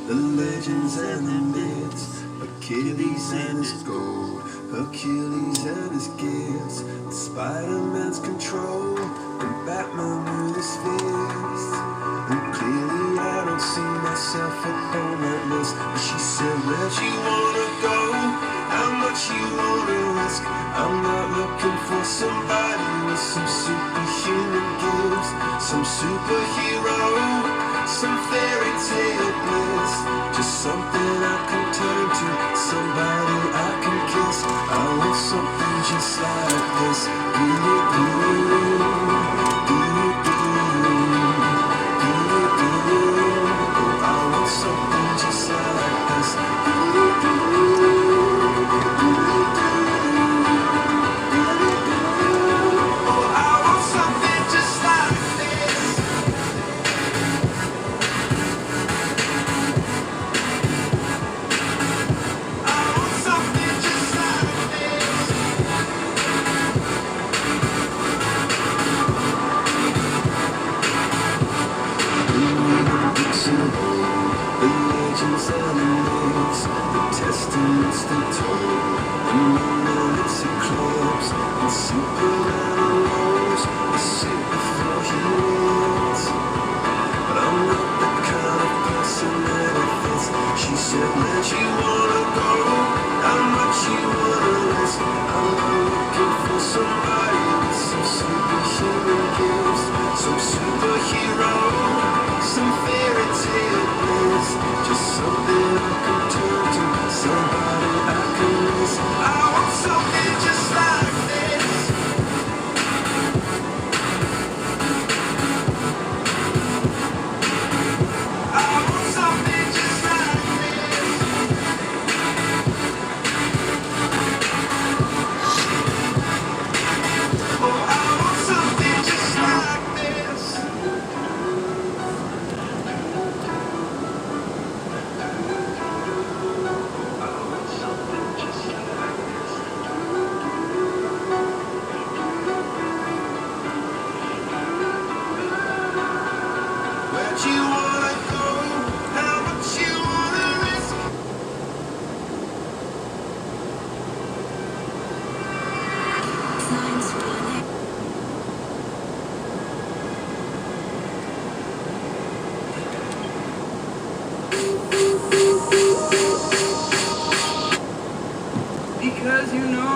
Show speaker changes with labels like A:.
A: the legends and the myths, Achilles and his gold, Hercules and his gifts, Spider-Man's control, and Batman with his fist. And clearly I don't see myself upon that list. But she said, where'd you wanna go? How much you wanna risk? I'm not looking for somebody with some superhuman gifts, some superhero, some fairy tale bliss. Just something I can turn to, somebody I can kiss. I want something just like this. Something just like this. Oh, I want something just like this. I want something just like this. The legends and the myths, the testaments they told, the moon and its eclipse, and Superman arose, the superheroes. But I'm not the kind of person that it fits. She said, where'd you wanna go? How much you wanna risk? I'm not looking for somebody with some superhuman gifts, some superhero, some fairy tale bliss. Just something I can turn to, somebody I can miss. I want something just like this. I want something just like this. Oh, I want something just like this. Where'd you wanna go? How much you wanna risk? Because you know